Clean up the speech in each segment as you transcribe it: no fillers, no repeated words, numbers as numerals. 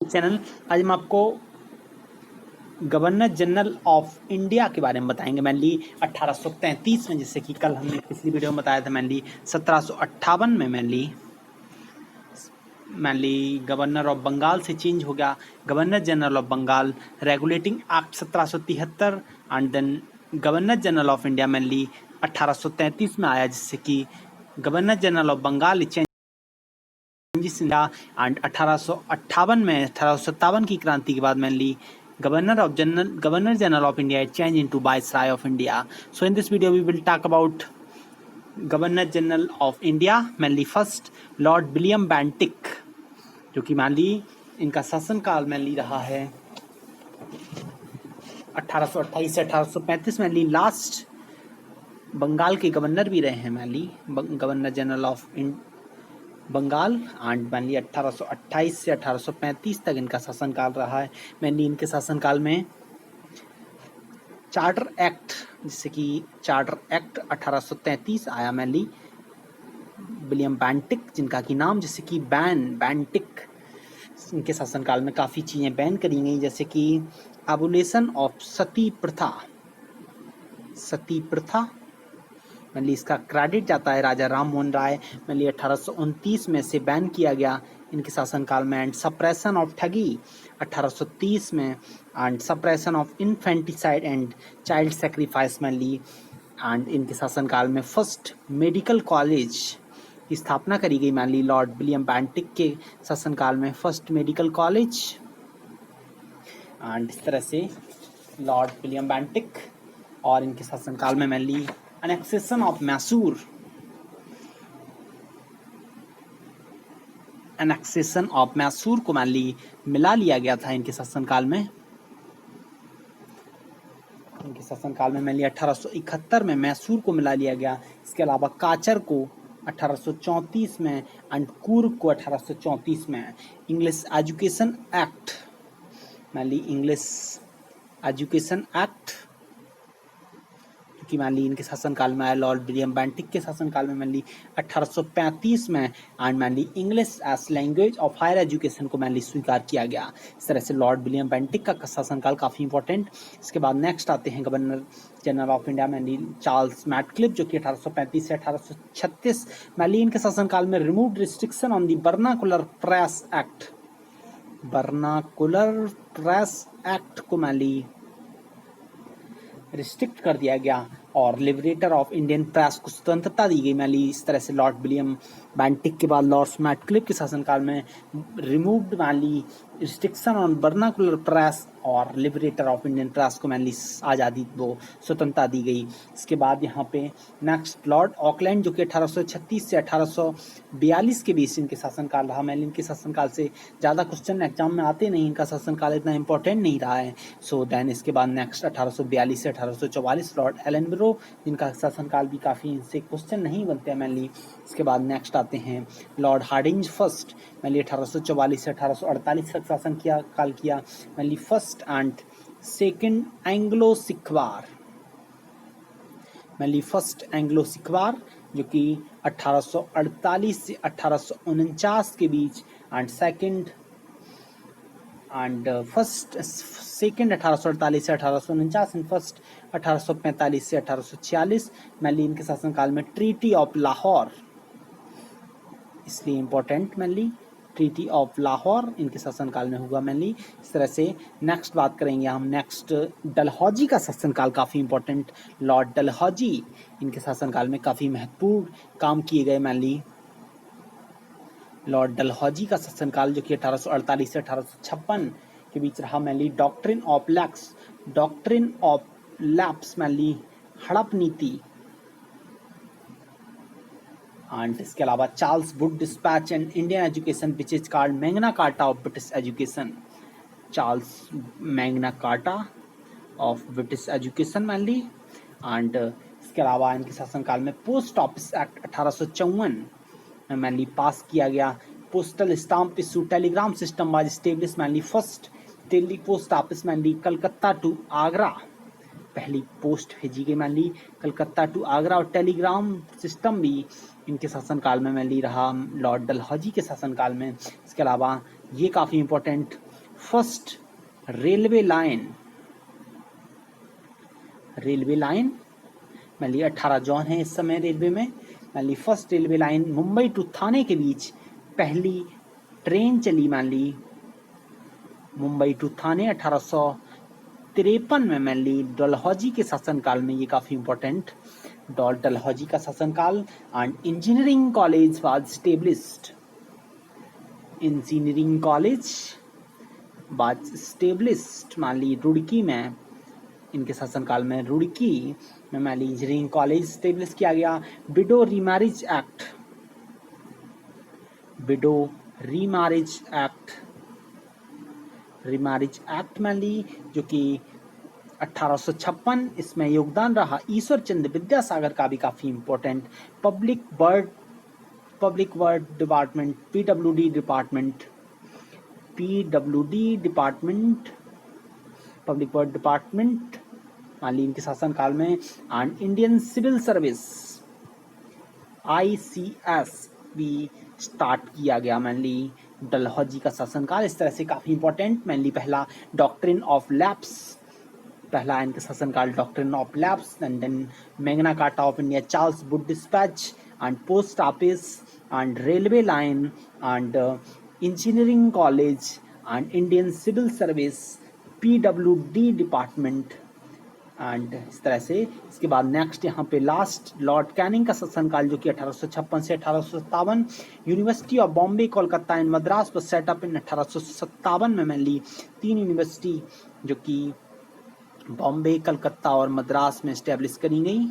Channel. आज हम आपको गवर्नर जनरल ऑफ इंडिया के बारे में बताएंगे। मैनली 1833 में, जैसे कि कल हमने पिछली वीडियो में बताया था, मैनली 1758 में मैनली गवर्नर ऑफ बंगाल से चेंज हो गया governor general of Bengal, regulating act 1773 and then governor general of India mainly 1833 में आया, जिससे कि governor general of Bengal and 1858 में 1857 की क्रांति के बाद mainly governor general of India change into viceroy of India. So in this video we will talk about governor general of India mainly first lord William Bentinck, जो कि mainly इनका शासनकाल mainly रहा है 1828 से 1835। मैनली लास्ट बंगाल के governor भी रहे हैं mainly governor general of Bengal and mainly 1828 से 1835 तक इनका शासनकाल रहा है। मैनली इनके शासनकाल में चार्टर एक्ट, जिससे कि चार्टर एक्ट 1833 आया मैनली विलियम बेंटिक, जिनका की नाम जैसे कि बेंटिक, इनके शासनकाल में काफ़ी चीज़ें बैन करी गई, जैसे कि एबोलिशन ऑफ सती प्रथा मैनली इसका क्रेडिट जाता है राजा राम मोहन राय। मैनली 1829 में से बैन किया गया इनके शासनकाल में। एंड सप्रेशन ऑफ ठगी 1830 में, and suppression of infanticide and child sacrifice mainly. And इनके शासनकाल में फर्स्ट मेडिकल कॉलेज की स्थापना करी गई मैनली लॉर्ड विलियम बेंटिक के शासनकाल में, फर्स्ट मेडिकल कॉलेज। एंड इस तरह से लॉर्ड विलियम बेंटिक और इनके शासनकाल में मैनली annexation of मैसूर को मैनली मिला लिया गया था इनके शासनकाल में। मैनली 1871 में मैसूर को मिला लिया गया। इसके अलावा काचर को 1834 में एंड कूर्ग को 1834 में। इंग्लिश एजुकेशन एक्ट मैनली कि मैनली इनके शासनकाल में आया लॉर्ड विलियम बेंटिक के शासनकाल में मैनली 1835 में। And mainly English as language of higher education को मैनली स्वीकार किया गया। इस तरह से लॉर्ड विलियम बेंटिक का शासनकाल काफ़ी इंपॉर्टेंट। इसके बाद नेक्स्ट आते हैं governor general of India mainly Charles Metcalfe, जो कि 1835 से 1836 मैनली इनके शासनकाल में removed restriction on the vernacular press act को मैनली रिस्ट्रिक्ट कर दिया गया और लिबरेटर ऑफ इंडियन प्रेस को स्वतंत्रता दी गई मैनली। इस तरह से लॉर्ड विलियम बेंटिक के बाद लॉर्ड मैटक्लिफ के शासनकाल में removed mainly restriction on vernacular press और लिबरेटर ऑफ इंडियन प्रेस को मैनली आज़ादी दो स्वतंत्रता दी गई। इसके बाद यहाँ पे नेक्स्ट लॉर्ड ऑकलैंड, जो कि 1836 से 1842 के बीच इनके शासनकाल रहा। मैनली इनके शासनकाल से ज़्यादा क्वेश्चन एग्जाम में आते नहीं, इनका शासनकाल इतना इंपॉर्टेंट नहीं रहा है। सो देन इसके बाद नेक्स्ट 1842 से 1844 लॉर्ड एलनब्रो, जिनका शासनकाल भी काफ़ी इनसे क्वेश्चन नहीं बनते हैं मैनली। इसके बाद नेक्स्ट आते हैं लॉर्ड हार्डिंज फर्स्ट, मैनली 1844 से 1848 तक शासन किया mainly first and second Anglo Sikh war, जो कि 1848 से 1849 के बीच। एंड सेकंड 1848 से 1849 एंड फर्स्ट 1845 से 1846 मैनली इनके शासनकाल में ट्रीटी ऑफ लाहौर, इसलिए important mainly treaty of Lahore इनके शासनकाल में हुआ मैनली। इस तरह से नेक्स्ट बात करेंगे हम। नेक्स्ट डलहौजी का शासनकाल काफ़ी इंपॉर्टेंट। लॉर्ड डलहौजी, इनके शासनकाल में काफ़ी महत्वपूर्ण काम किए गए मैनली। लॉर्ड डलहौजी का शासनकाल, जो कि 1848 से 1856 के बीच रहा mainly doctrine of lapse mainly हड़प नीति। एंड इसके अलावा Charles Wood dispatch and Indian education which is called Magna Carta of British education, Charles Magna Carta of British education mainly. And इसके अलावा इनके शासनकाल में पोस्ट ऑफिस एक्ट 1854 में मैनली पास किया गया। Postal stamp issue telegram system was establish mainly first post office mainly Calcutta to Agra, पहली पोस्ट भेजी गई मैनली कलकत्ता टू आगरा। और टेलीग्राम सिस्टम भी इनके शासनकाल में मैनली रहा लॉर्ड डलहौजी के शासनकाल में। इसके अलावा ये काफ़ी इंपॉर्टेंट फर्स्ट रेलवे लाइन मान ली 18 जॉन है इस समय रेलवे में। मान ली first railway line Mumbai to Thane के बीच पहली ट्रेन चली मान ली मुंबई टू थाने 1853 में। मान ली डलहौजी के शासनकाल में, ये काफी इंपॉर्टेंट, डलहौजी का शासनकाल। And engineering college was established, engineering college was established मान ली रुड़की में, इनके शासनकाल में रुड़की में मान ली इंजीनियरिंग कॉलेज स्टेब्लिश किया गया। Window remarriage act, window remarriage act मान ली जो कि 1856, इसमें योगदान रहा ईश्वर चंद्र विद्यासागर का भी काफी important. Public word department, PWD department, public word department मान ली इनके शासनकाल में। And Indian civil service ICS भी स्टार्ट किया गया मान ली डलहौजी का शासनकाल। इस तरह से काफी इंपॉर्टेंट। मान ली पहला डॉक्ट्रिन ऑफ लैप्स, पहला इनका शासनकाल doctrine of lapse. And then Magna Carta of India, Charles Wood dispatch, and post office, and railway line, and engineering college, and Indian civil service, PWD department. And इस तरह से इसके बाद next यहाँ पे लास्ट लॉर्ड कैनिंग का शासनकाल जो कि 1856 से 1857। University of Bombay, Kolkata and Madras पर सेटअप इन 1857 में। मान ली 3 यूनिवर्सिटी जो कि बॉम्बे, कलकत्ता और मद्रास में स्टैब्लिश करी गई।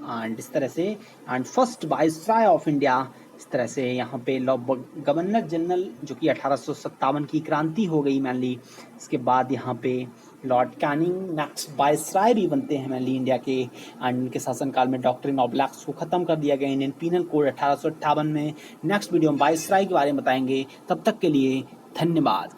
एंड इस तरह से and first viceroy of India, इस तरह से यहाँ पे गवर्नर जनरल जो कि 1857 की क्रांति हो गई मान ली। इसके बाद यहाँ पे लॉर्ड कैनिंग नेक्स्ट वाइसराय भी बनते हैं मान ली इंडिया के। एंड इनके शासनकाल में डॉक्ट्रिन ऑफ लैप्स को खत्म कर दिया गया इंडियन पीनल कोड 1858 में। नेक्स्ट वीडियो में वाइसराय के बारे में बताएंगे। तब तक के लिए धन्यवाद।